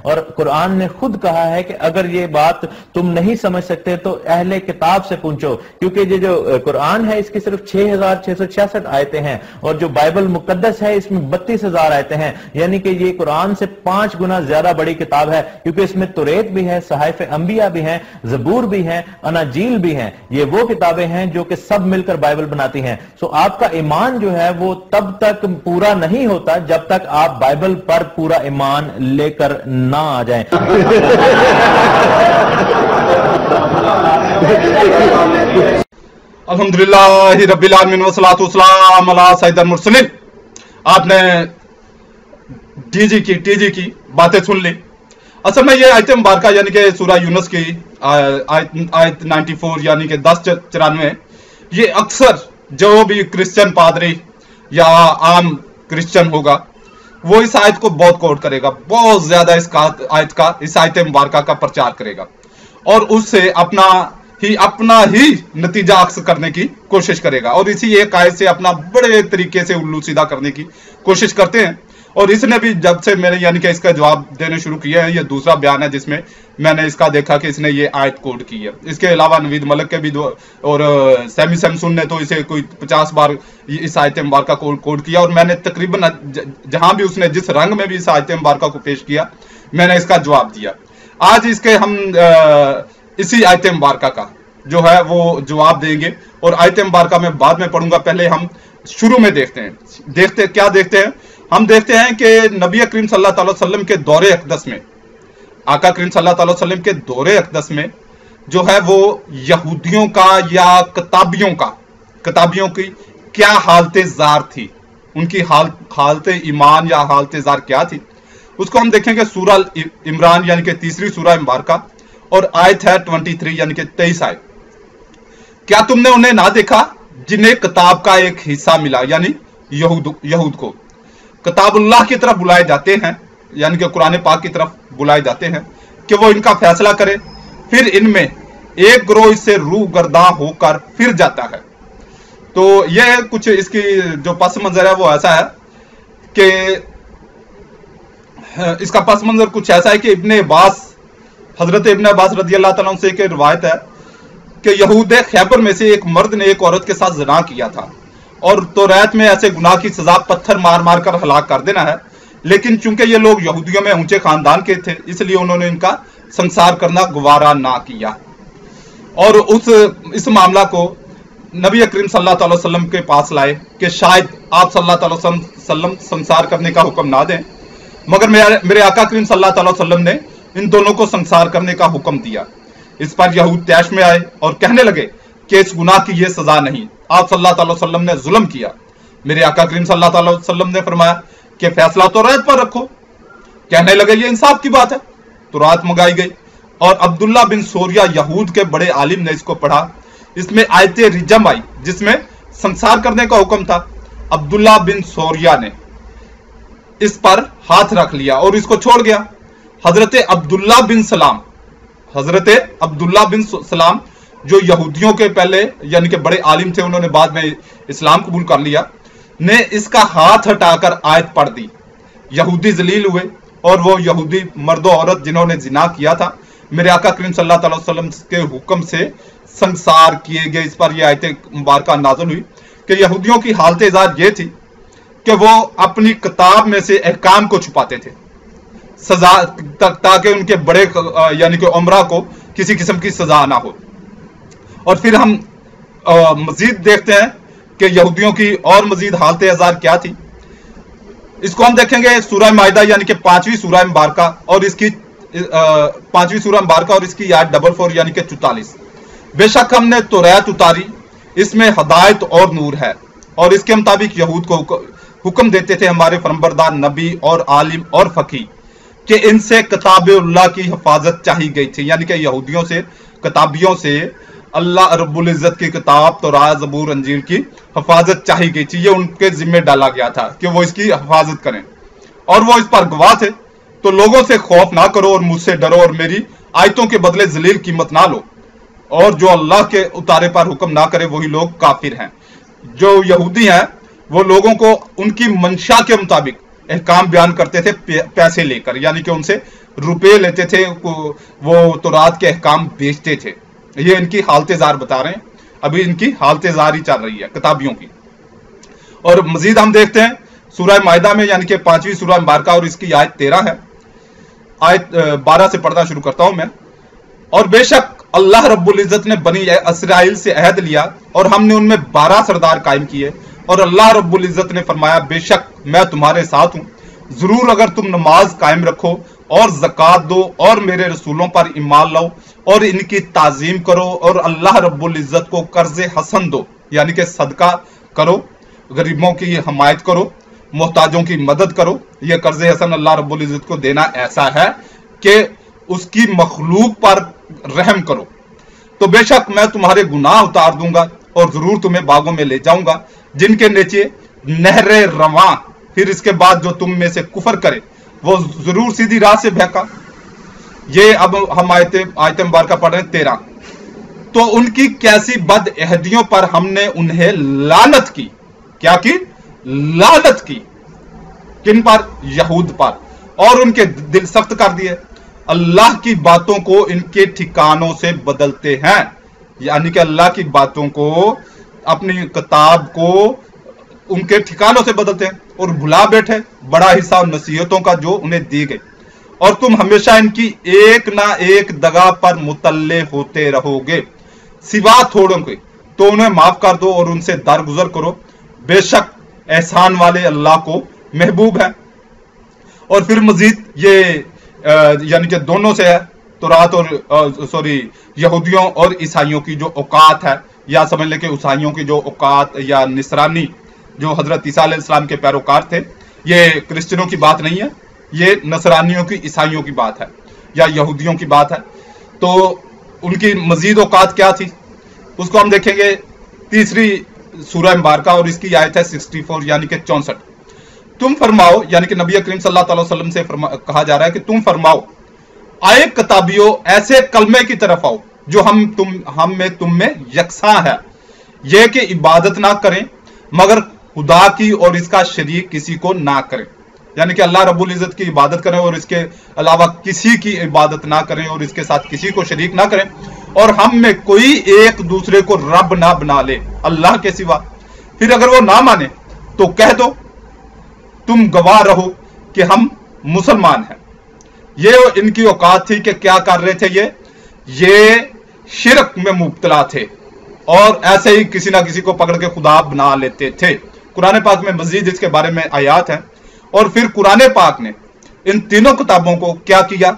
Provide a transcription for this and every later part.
اور قرآن نے خود کہا ہے کہ اگر یہ بات تم نہیں سمجھ سکتے تو اہل کتاب سے پوچھو، کیونکہ یہ جو قرآن ہے اس کی صرف 6666 آیتیں ہیں، اور جو بائبل مقدس ہے اس میں 32,000 آیتیں ہیں، یعنی کہ یہ قرآن سے 5 گنا زیادہ بڑی کتاب ہے، کیونکہ اس میں توریت بھی ہے، صحائف انبیاء بھی ہیں، زبور بھی ہیں، اناجیل بھی ہیں۔ یہ وہ کتابیں ہیں جو کہ سب مل کر بائبل بناتی ہیں۔ سو آپ کا ایمان جو ہے وہ تب تک پورا نہیں ہوتا جب تک آپ بائبل پر پورا ایمان لے کر نہ آ جائیں۔ الحمدللہ رب العالمین والصلاۃ والسلام علی سید المرسلین۔ آپ نے ٹی جی کی باتیں سن لی۔ اصل میں یہ آیت مبارکہ یعنی کہ سورہ یونس کی آیت 94 یعنی کہ 10:94، یہ اکثر جو بھی کرسچن پادری یا عام کرسچن ہوگا وہ اس آیت کو بہت کوٹ کرے گا، بہت زیادہ اس آیت مبارکہ کا پرچار کرے گا، اور اس سے اپنا ہی نتیجہ عکس کرنے کی کوشش کرے گا، اور اسی ایک آیت سے اپنا بڑے طریقے سے الو سیدھا کرنے کی کوشش کرتے ہیں۔ اور اس نے بھی جب سے میں نے یعنی کہ اس کا جواب دینے شروع کیا ہے، یہ دوسرا بیان ہے جس میں میں نے اس کا دیکھا کہ اس نے یہ آیت کوٹ کی ہے۔ اس کے علاوہ نوید ملک کے بھی اور سیمی سیمسون نے تو اسے کوئی 50 بار اس آیت مبارکہ کو کوٹ کیا، اور میں نے تقریباً جہاں بھی اس نے جس رنگ میں بھی اس آیت مبارکہ کو پیش کیا میں نے اس کا جواب دیا۔ آج اس کے ہم اسی آیت مبارکہ کا جو ہے وہ جواب دیں گے، اور آیت مبارکہ میں بعد میں پڑھوں گا، پہلے ہم شروع میں دیکھتے ہیں ہم دیکھتے ہیں کہ نبی کریم صلی اللہ علیہ وسلم کے دور اقدس میں، آقا کریم صلی اللہ علیہ وسلم کے دور اقدس میں جو ہے وہ یہودیوں کا یا کتابیوں کی کیا حالت زار تھی، ان کی حالت ایمان یا حالت زار کیا تھی، اس کو ہم دیکھیں گے سورہ عمران یعنی کہ تیسری سورہ مبارکہ، اور آیت ہے 23 یعنی کہ 23 آیت۔ کیا تم نے انہیں نہ دیکھا جنہیں کتاب کا ایک حصہ ملا، یعنی یہود کو کتاب اللہ کی طرف بلائے جاتے ہیں، یعنی کہ قرآن پاک کی طرف بلائے جاتے ہیں کہ وہ ان کا فیصلہ کرے، پھر ان میں ایک گروہ اس سے روح گرداں ہو کر پھر جاتا ہے۔ تو یہ کچھ اس کی جو پس منظر ہے وہ ایسا ہے کہ اس کا پس منظر کچھ ایسا ہے کہ حضرت ابن عباس رضی اللہ تعالیٰ عنہ سے ایک روایت ہے کہ یہود خیبر میں سے ایک مرد نے ایک عورت کے ساتھ زنا کیا تھا، اور توریت میں ایسے گناہ کی سزا پتھر مار مار کر ہلاک کر دینا ہے، لیکن چونکہ یہ لوگ یہودیوں میں اونچے خاندان کے تھے اس لیے انہوں نے ان کا سنسار کرنا گوارا نہ کیا، اور اس معاملہ کو نبی کریم صلی اللہ علیہ وسلم کے پاس لائے کہ شاید آپ صلی اللہ علیہ وسلم سنسار کرنے کا حکم نہ دیں، مگر میرے آقا کریم صلی اللہ علیہ وسلم نے ان دونوں کو سنسار کرنے کا حکم دیا۔ اس پر یہود طیش میں آئے اور کہنے لگے کہ اس گناہ کی یہ سزا نہیں، آپ صلی اللہ علیہ وسلم نے ظلم کیا۔ میرے آقا کریم صلی اللہ علیہ وسلم نے فرمایا کہ فیصلہ تو رات پر رکھو۔ کہنے لگے یہ انصاف کی بات ہے، تو رات منگائی گئی، اور عبداللہ بن سوریہ یہود کے بڑے عالم نے اس کو پڑھا۔ اس میں آیت رجم آئی جس میں سنسار کرنے کا حکم تھا۔ عبداللہ بن سوریہ نے اس پر ہاتھ رکھ لیا اور اس کو چھوڑ گیا۔ حضرت عبداللہ بن سلام جو یہودیوں کے پہلے یعنی کہ بڑے عالم تھے، انہوں نے بعد میں اسلام قبول کر لیا، نے اس کا ہاتھ ہٹا کر آیت پڑھ دی۔ یہودی ذلیل ہوئے، اور وہ یہودی مرد و عورت جنہوں نے زنا کیا تھا میرے آقا کریم صلی اللہ علیہ وسلم کے حکم سے سنسار کیے گئے۔ اس پر یہ آیت مبارکہ نازل ہوئی کہ یہودیوں کی حالت ذات یہ تھی کہ وہ اپنی کتاب میں سے احکام کو چھپاتے تھے سزا تاکہ ان کے بڑے یعنی کہ عمرہ کو کسی قسم کی سزا نہ ہو۔ اور پھر ہم مزید دیکھتے ہیں کہ یہودیوں کی اور مزید حالت ازار کیا تھی۔ اس کو ہم دیکھیں گے سورہ مائدہ یعنی کہ 5ویں سورہ مبارکہ اور اس کی 5ویں سورہ مبارکہ اور اس کی آیت 44 یعنی کہ 44۔ بے شک ہم نے توریت اتاری، اس میں ہدایت اور نور ہے، اور اس کے مطابق یہود کو حکم دیتے تھے ہمارے فرمانبردار نبی اور عالم اور فقیہ کہ ان سے کتاب اللہ کی حفاظت چاہی گئی تھی، یعنی کہ یہودیوں سے کتابیوں سے اللہ رب العزت کی کتاب تورات زبور انجیل کی حفاظت چاہی گئی تھی۔ یہ ان کے ذمہ ڈالا گیا تھا کہ وہ اس کی حفاظت کریں، اور وہ اس پر گواہ تھے۔ تو لوگوں سے خوف نہ کرو اور مجھ سے ڈرو، اور میری آیتوں کے بدلے ذلیل قیمت نہ لو، اور جو اللہ کے اتارے پر حکم نہ کرے وہی لوگ کافر ہیں۔ جو یہودی ہیں وہ لوگوں کو ان کی منشا کے مطابق احکام بیان کرتے تھے پیسے لے کر، یعنی کہ ان سے रुपए लेते थे, वो तौरात के अहकाम बेचते थे। ये इनकी हालत जार बता रहे हैं, अभी इनकी हालत जार ही चल रही है किताबियों की। और मजीद हम देखते हैं सूरह माइदा में, यानी कि 5वीं सूरह मुबारका और इसकी आयत 13 है। आयत 12 से पढ़ना शुरू करता हूं मैं। और बेशक अल्लाह रब्बुल इज्जत ने बनी इसराइल से अहद लिया और हमने उनमें 12 सरदार कायम किए। और अल्लाह रब्बुल इज्जत ने फरमाया, बेशक मैं तुम्हारे साथ हूं, जरूर अगर तुम नमाज कायम रखो और ज़कात दो और मेरे रसूलों पर ईमान लाओ और इनकी ताजीम करो और अल्लाह रब्बुल इज्जत को कर्ज हसन दो, यानी कि सदका करो, गरीबों की हमायत करो, मोहताजों की मदद करो। यह कर्ज हसन अल्लाह रब्बुल इज्जत को देना ऐसा है कि उसकी मखलूक पर रहम करो। तो बेशक मैं तुम्हारे गुनाह उतार दूंगा और जरूर तुम्हें बागों में ले जाऊंगा जिनके नीचे नहरे रवां। फिर इसके बाद जो तुम में से कुफर करे वो जरूर सीधी राह से बहका। ये अब हम आयत मुबारका पढ़ रहे हैं 13। तो उनकी कैसी बदअहदियों पर हमने उन्हें लानत की। क्या की? लानत की। किन पर? यहूद पर। और उनके दिल सख्त कर दिए, अल्लाह की बातों को इनके ठिकानों से बदलते हैं, यानी कि अल्लाह की बातों को, अपनी किताब को उनके ठिकानों से बदलते हैं और भुला बैठे बड़ा हिस्सा नसीहतों का जो उन्हें दी गई। और तुम हमेशा इनकी एक ना एक दगा पर मुतल्ले होते रहोगे, सिवा थोड़ों के। तो उन्हें माफ कर दो और उनसे दरगुजर करो, बेशक एहसान वाले अल्लाह को महबूब है। और फिर मजीद ये यानी कि दोनों से है, तौरात और यहूदियों और ईसाइयों की जो औकात है, या समझ लें कि ईसाइयों की जो औकात या निसरानी जो हजरत ईसा अलैहिस्सलाम के पैरोकार थे, ये क्रिश्चियनों की बात नहीं है, ये नसरानियों की, ईसाइयों की बात है या यहूदियों की बात है। तो उनकी मजीद औकात क्या थी उसको हम देखेंगे 3री सूरह मुबारका और इसकी आयत है 64 यानी कि 64। तुम फरमाओ, यानी कि नबी करीम सल्लल्लाहु अलैहि वसल्लम से कहा जा रहा है कि तुम फरमाओ, आए कताबियों ऐसे कलमे की तरफ आओ जो हम में तुम में यकसा है, यह कि इबादत ना करें मगर खुदा की और इसका शरीक किसी को ना करें, यानी कि अल्लाह रब्बुल इज्जत की इबादत करें और इसके अलावा किसी की इबादत ना करें और इसके साथ किसी को शरीक ना करें, और हम में कोई एक दूसरे को रब ना बना ले अल्लाह के सिवा। फिर अगर वो ना माने तो कह दो तुम गवाह रहो कि हम मुसलमान हैं। ये इनकी औकात थी कि क्या कर रहे थे, ये शिरक में मुब्तला थे और ऐसे ही किसी ना किसी को पकड़ के खुदा बना लेते थे। कुरान पाक में मजीद इसके बारे में आयात है। और फिर कुरान पाक ने इन तीनों किताबों को क्या किया,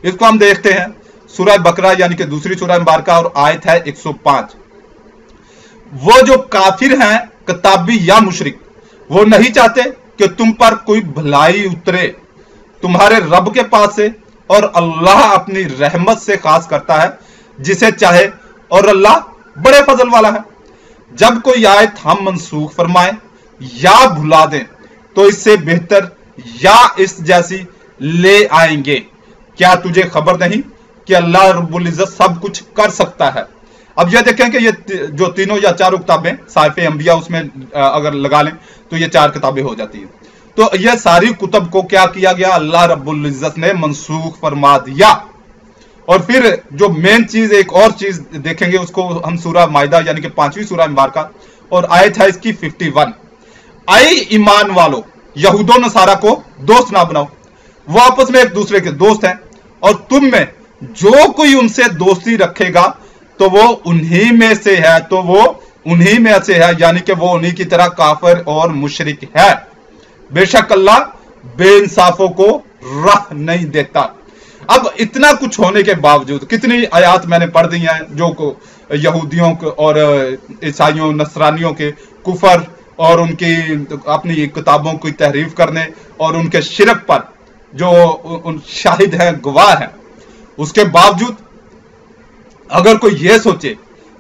इसको हम देखते हैं सूरह बकरा यानी कि 2री सूरह मुबारका और आयत है 105। वो जो काफिर हैं किताबी या मुशरिक, वो नहीं चाहते कि तुम पर कोई भलाई उतरे तुम्हारे रब के पास से, और अल्लाह अपनी रहमत से खास करता है जिसे चाहे, और अल्लाह बड़े फजल वाला है। जब कोई आयत हम मनसूख फरमाए या भुला दें तो इससे बेहतर या इस जैसी ले आएंगे। क्या तुझे खबर नहीं कि अल्लाह रब्बुल इज्जत सब कुछ कर सकता है। अब यह देखें कि ये जो तीनों या चारों किताबें साहिफ़े अंबिया उसमें अगर लगा लें तो ये 4 किताबें हो जाती हैं। तो यह सारी कुतुब को क्या किया गया, अल्लाह रब्बुल इज्जत ने मनसूख फरमा दिया। और फिर जो मेन चीज, एक और चीज देखेंगे, उसको हम सूरह माइदा यानी कि 5वीं सूरह मुबारका और आयत है इसकी 51। आई ईमान वालों, यहूदों नसारा को दोस्त ना बनाओ, वो आपस में एक दूसरे के दोस्त हैं, और तुम में जो कोई उनसे दोस्ती रखेगा तो वो उन्हीं में से है, तो वो उन्हीं में से है, यानी कि वो उन्हीं की तरह काफिर और मुशरिक है। बेशक अल्लाह बेइंसाफों को राह नहीं देता। अब इतना कुछ होने के बावजूद कितनी आयात मैंने पढ़ दी हैं जो को यहूदियों और ईसाइयों नसरानियों के कुफर और उनकी अपनी किताबों की तहरीफ करने और उनके शिरक पर जो उन शाहिद हैं, गवाह हैं, उसके बावजूद अगर कोई ये सोचे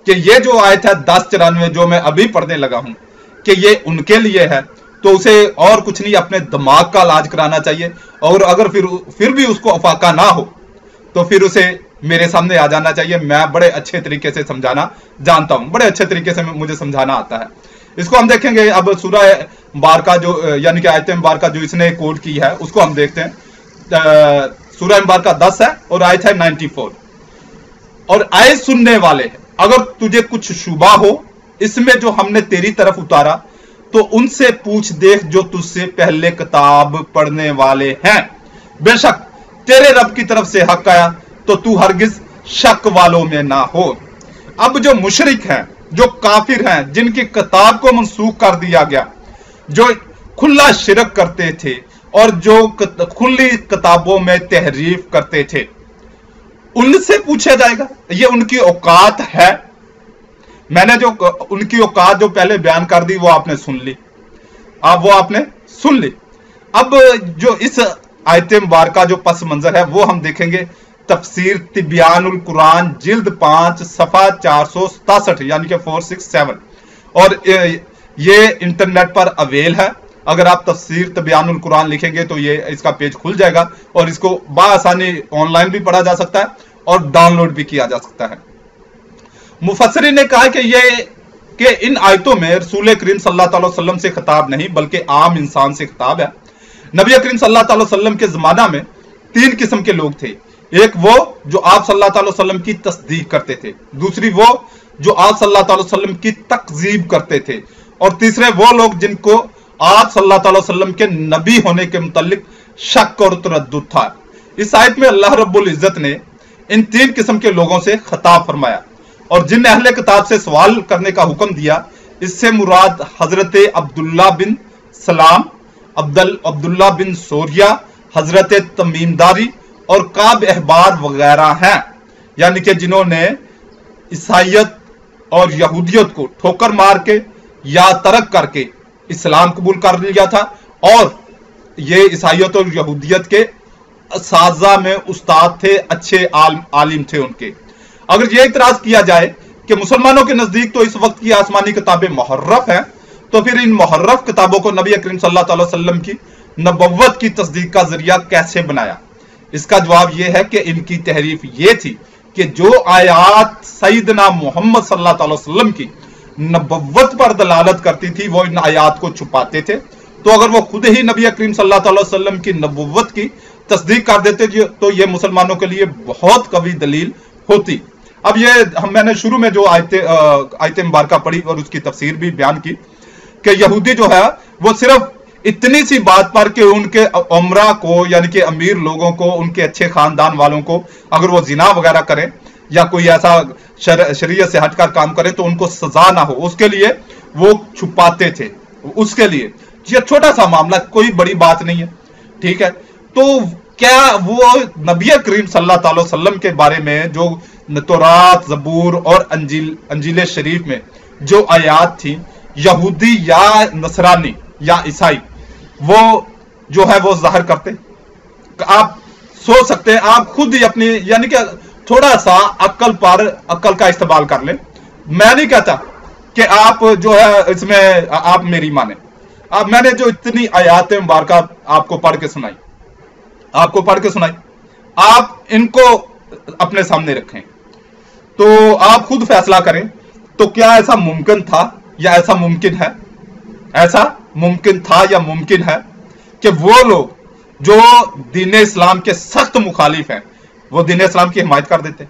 कि ये जो आयत है 1094 जो मैं अभी पढ़ने लगा हूं कि ये उनके लिए है, तो उसे और कुछ नहीं अपने दिमाग का इलाज कराना चाहिए। और अगर फिर भी उसको अफाका ना हो तो फिर उसे मेरे सामने आ जाना चाहिए। मैं बड़े अच्छे तरीके से समझाना जानता हूं, बड़े अच्छे तरीके से मुझे समझाना आता है। इसको हम देखेंगे। अब सूरह मुबारका जो यानी कि आयत मुबारका जो इसने कोट की है उसको हम देखते हैं। सूरह मुबारका 10 है और आयत है 94। और आए सुनने वाले हैं, अगर तुझे कुछ शुबा हो इसमें जो हमने तेरी तरफ उतारा तो उनसे पूछ देख जो तुझसे पहले किताब पढ़ने वाले हैं, बेशक तेरे रब की तरफ से हक आया तो तू हरगिज शक वालों में ना हो। अब जो मुशरिक हैं, जो काफिर हैं, जिनकी किताब को मनसूख कर दिया गया, जो खुला शिरक करते थे और जो खुली किताबों में तहरीफ करते थे, उनसे पूछा जाएगा। ये उनकी औकात है। मैंने जो उनकी औकात जो पहले बयान कर दी वो आपने सुन ली, अब वो आपने सुन ली। अब जो इस आयत मुबारका जो पस मंजर है वो हम देखेंगे तफसीर तिबियानुल कुरान जिल्द 5 सफा 467 यानी कि 467, और ये इंटरनेट पर अवेल है। अगर आप तफसीर तिबियानुल कुरान लिखेंगे तो ये इसका पेज खुल जाएगा और इसको बाआसानी ऑनलाइन भी पढ़ा जा सकता है और डाउनलोड भी किया जा सकता है। मुफस्सिरीन ने कहा कि इन आयतों में रसूल करीम सल्लल्लाहु अलैहि वसल्लम से खिताब नहीं बल्कि आम इंसान से खिताब है। नबी करीम सल्लल्लाहु अलैहि वसल्लम के जमाना में 3 किस्म के लोग थे। एक वो जो आप सल्लल्लाहु अलैहि वसल्लम की तस्दीक करते थे, दूसरी वो जो आप सल्लल्लाहु अलैहि वसल्लम की तकजीब करते थे, और तीसरे वो लोग जिनको आप सल्लल्लाहु अलैहि वसल्लम के नबी होने के मुतालिक शक और तरद्दुद था। इस आयत में अल्लाह रब्बुल इज्जत ने इन 3 किस्म के लोगों से खिताब फरमाया और जिन अहले किताब से सवाल करने का हुक्म दिया, इससे मुराद हजरत अब्दुल्ला बिन सलाम, अब्दुल्ला बिन सोरिया, हजरत तमीमदारी और काब अहबार वगैरह हैं, यानी कि जिन्होंने ईसाइयत और यहूदियत को ठोकर मार के या तरक करके इस्लाम कबूल कर लिया था और ये ईसाइयत और यहूदियत के साजा में उस्ताद थे, अच्छे आलिम थे उनके। अगर यह इतराज किया जाए कि मुसलमानों के नजदीक तो इस वक्त की आसमानी किताबें मुहर्रफ हैं, तो फिर इन मुहर्रफ किताबों को नबी करीम सल्लल्लाहु अलैहि वसल्लम की नबुव्वत की तस्दीक का जरिया कैसे बनाया? इसका जवाब यह है कि इनकी तहरीफ ये थी कि जो आयात सैयदना मोहम्मद सल्लल्लाहु अलैहि वसल्लम की नबुव्वत पर दलालत करती थी वो इन आयात को छुपाते थे। तो अगर वो खुद ही नबी करीम सल्लल्लाहु अलैहि वसल्लम की नबुव्वत की तस्दीक कर देते तो ये मुसलमानों के लिए बहुत कवी दलील होती। अब ये मैंने शुरू में जो आयत मुबारका पढ़ी और उसकी तफसीर भी बयान की कि यहूदी जो है वो सिर्फ इतनी सी बात पर कि उनके उमरा को यानी कि अमीर लोगों को, उनके अच्छे खानदान वालों को अगर वो जिना वगैरह करें या कोई ऐसा शरीयत से हटकर काम करे तो उनको सजा ना हो, उसके लिए वो छुपाते थे। उसके लिए ये छोटा सा मामला, कोई बड़ी बात नहीं है, ठीक है। तो क्या वो नबी करीम सल्लल्लाहु अलैहि वसल्लम के बारे में जो तौरात, ज़बूर और अंजील शरीफ में जो आयात थी, यहूदी या नसरानी या ईसाई वो जो है वो जाहिर करते? आप सोच सकते हैं, आप खुद ही अपनी यानी कि थोड़ा सा अक्ल का इस्तेमाल कर लें। मैं नहीं कहता कि आप जो है इसमें आप मेरी माने। अब मैंने जो इतनी आयात मुबारका आपको पढ़ के सुनाई, आप इनको अपने सामने रखें तो आप खुद फैसला करें। तो क्या ऐसा मुमकिन था या ऐसा मुमकिन है, ऐसा मुमकिन था या मुमकिन है कि वो लोग जो दीन इस्लाम के सख्त मुखालिफ हैं वो दीन इस्लाम की हिमायत कर देते?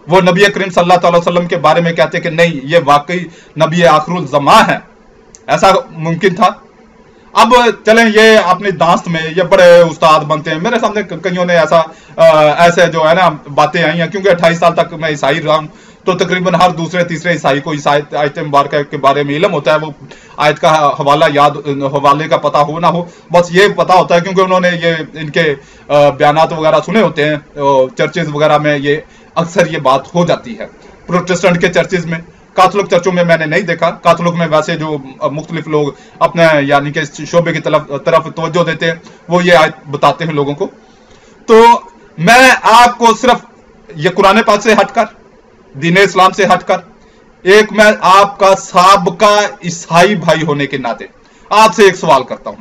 वो नबी करीम सल्लल्लाहु अलैहि वसल्लम के बारे में कहते कि नहीं ये वाकई नबी आखिरुल ज़मा है, ऐसा मुमकिन था? अब चलें, ये अपनी दास्त में ये बड़े उस्ताद बनते हैं। मेरे सामने कईयों ने ऐसे जो है ना बातें आई हैं, क्योंकि 28 साल तक मैं ईसाई रहा हूं तो तकरीबन हर दूसरे तीसरे ईसाई को इस आयत मुबारका के बारे में इल्म होता है। वो आयत का हवाले का पता हो ना हो, बस ये पता होता है क्योंकि उन्होंने ये इनके बयानात वगैरह सुने होते हैं। चर्चेज वगैरह में ये अक्सर ये बात हो जाती है। प्रोटेस्टेंट के चर्चेज में, कैथोलिक चर्चों में मैंने नहीं देखा। कैथोलिक में वैसे जो मुख्तलिफ लोग अपने यानी कि शोबे की तरफ तवज्जो देते हैं वो ये आयत बताते हैं लोगों को। तो मैं आपको सिर्फ ये कुरान पाक से हटकर, दीन इस्लाम से हटकर एक मैं आपका साबका ईसाई भाई होने के नाते आपसे एक सवाल करता हूं।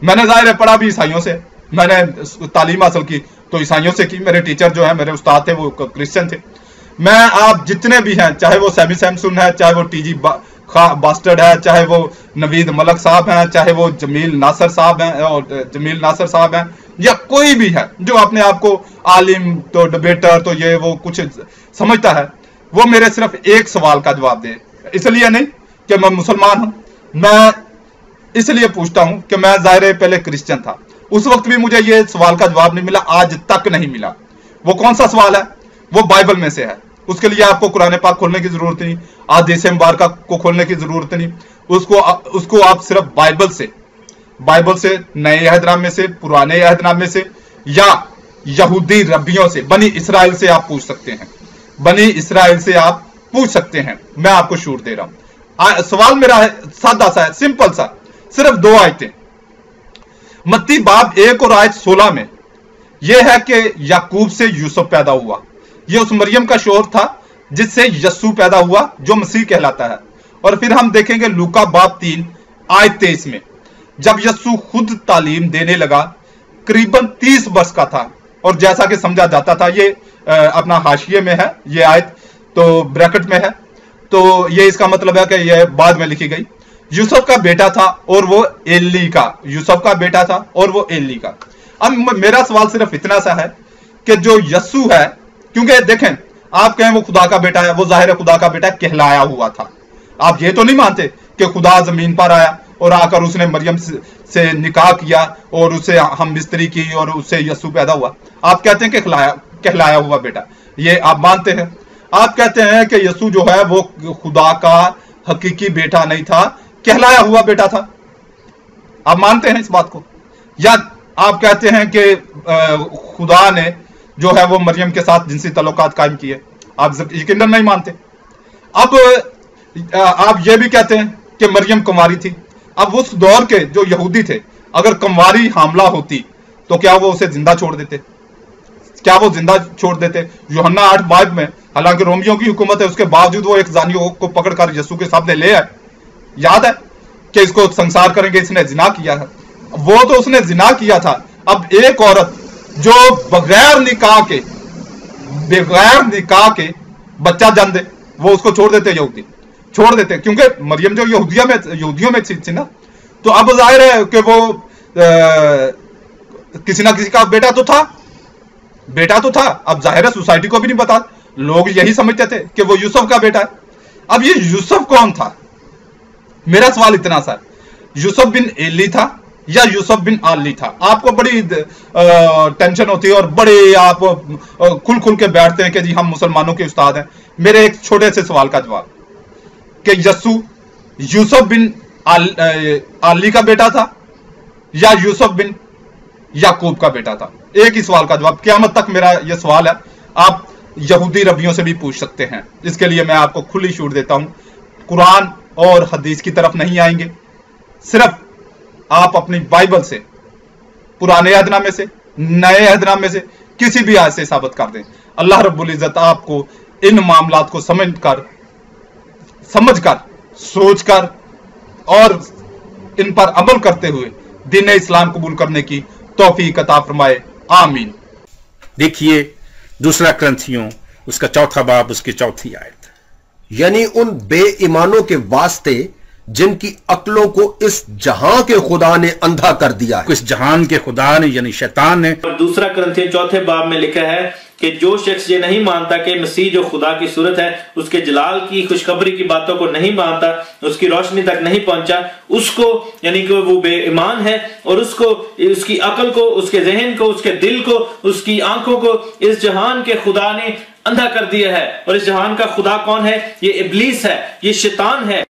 मैंने जाहिर है पढ़ा भी ईसाइयों से, मैंने तालीम हासिल की तो ईसाइयों से की। मेरे टीचर जो है, मेरे उस्ताद थे, वो क्रिश्चियन थे। मैं आप जितने भी हैं, चाहे वो सेमी सैमसुन है, चाहे वो टीजी बास्टर्ड है, चाहे वो नवीद मलक साहब हैं, चाहे वो जमील नासर साहब हैं और जमील नासर साहब हैं, या कोई भी है जो अपने आप को आलिम तो डिबेटर तो ये वो कुछ समझता है, वो मेरे सिर्फ एक सवाल का जवाब दे। इसलिए नहीं कि मैं मुसलमान हूं, मैं इसलिए पूछता हूं कि मैं ज़ाहिर पहले क्रिश्चियन था, उस वक्त भी मुझे ये सवाल का जवाब नहीं मिला, आज तक नहीं मिला। वो कौन सा सवाल है? वो बाइबल में से है। उसके लिए आपको कुरान पाक खोलने की जरूरत नहीं, आदेश मुबारका को खोलने की जरूरत नहीं, उसको आप सिर्फ बाइबल से, नए अहदनामे से, पुराने अहदनामे से, या यहूदी रब्बियों से, बनी इसराइल से आप पूछ सकते हैं, बनी इसराइल से आप पूछ सकते हैं। मैं आपको छूट दे रहा हूं। सवाल मेरा है, सादा सा है, सिंपल सा, सिर्फ 2 आयतें। मत्ती बाब 1 और आयत 16 में यह है कि याकूब से यूसुफ पैदा हुआ। यह उस मरियम का शौहर था जिससे यस्सु पैदा हुआ, जो मसीह कहलाता है। और फिर हम देखेंगे लूका बाब 3 आयत 23 में, जब यस्सु खुद तालीम देने लगा, करीबन 30 वर्ष का था। और जैसा कि समझा जाता था, ये अपना हाशिये में है, ये आयत तो ब्रैकेट में है, तो ये इसका मतलब है कि यह बाद में लिखी गई। यूसुफ का बेटा था और वो एली का, यूसुफ का बेटा था और वो एली का। अब मेरा सवाल सिर्फ इतना सा है कि जो यस्सु है, क्योंकि देखें, आप कहें वो खुदा का बेटा है, वो जाहिर है खुदा का बेटा कहलाया हुआ था। आप ये तो नहीं मानते कि खुदा जमीन पर आया और आकर उसने मरियम से निकाह किया और उससे हम बिस्तरी की और उससे यस्सु पैदा हुआ। आप कहते हैं कि कहलाया हुआ बेटा, ये आप मानते हैं। आप कहते हैं कि यस्सु जो है वो खुदा का हकीकी बेटा नहीं था, कहलाया हुआ बेटा था। आप मानते हैं इस बात को? या आप कहते हैं कि खुदा ने जो है वो मरियम के साथ जिनसी तल्लुकात कायम किए? आप यकीनन नहीं मानते। अब आप ये भी कहते हैं कि मरियम कुंवारी थी। अब उस दौर के जो यहूदी थे, अगर कुंवारी हामला होती तो क्या वो उसे जिंदा छोड़ देते? क्या वो जिंदा छोड़ देते? यूहन्ना 8:22 में, हालांकि रोमियों की हुकूमत है, उसके बावजूद वो एक जानियों को पकड़कर यीशु के सामने ले आए। याद है कि इसको संसार करेंगे, इसने जिना किया है। वो तो उसने जिना किया था। अब एक औरत जो बगैर निकाह के बच्चा जन्म दे, वो उसको छोड़ देते, यहूदी छोड़ देते, क्योंकि मरियम जो यहूदियों में थी ना। तो अब जाहिर है कि वो किसी ना किसी का बेटा तो था। अब जाहिर है सोसाइटी को भी नहीं पता, लोग यही समझते थे कि वो यूसुफ का बेटा है। अब ये यूसुफ कौन था? मेरा सवाल इतना सा, यूसुफ बिन एली था या यूसुफ बिन आली था? आपको बड़ी टेंशन होती है और बड़े आप खुल के बैठते हैं कि जी हम मुसलमानों के उस्ताद हैं। मेरे एक छोटे से सवाल का जवाब, कि यस्सु यूसुफ बिन आली का बेटा था या यूसुफ बिन याकूब का बेटा था? एक ही सवाल का जवाब, क़यामत तक मेरा यह सवाल है। आप यहूदी रब्बियों से भी पूछ सकते हैं। इसके लिए मैं आपको खुली छूट देता हूं, कुरान और हदीस की तरफ नहीं आएंगे। सिर्फ आप अपनी बाइबल से, पुराने अहदनामे से, नए अहदनामे से, किसी भी आयत से साबित कर दें। अल्लाह रब्बुल इज्जत आपको इन मामलात को समझकर, सोचकर और इन पर अमल करते हुए दीन इस्लाम कबूल करने की तौफीक अता फरमाए। आमीन। देखिए दूसरा ग्रंथियों उसका 4 बाब उसकी 4 आयत, यानी उन बेईमानों के वास्ते जिनकी अक्लों को इस जहां के खुदा ने अंधा कर दिया। इस जहान के खुदा ने यानी शैतान ने। और दूसरा ग्रंथियों 4 बाब में लिखा है कि जो शख्स ये नहीं मानता कि मसीह जो खुदा की सूरत है, उसके जलाल की खुशखबरी की बातों को नहीं मानता, उसकी रोशनी तक नहीं पहुंचा, उसको यानी कि वो बेईमान है और उसको, उसकी अकल को, उसके जहन को, उसके दिल को, उसकी आंखों को इस जहान के खुदा ने अंधा कर दिया है। और इस जहान का खुदा कौन है? ये इब्लीस है, ये शैतान है।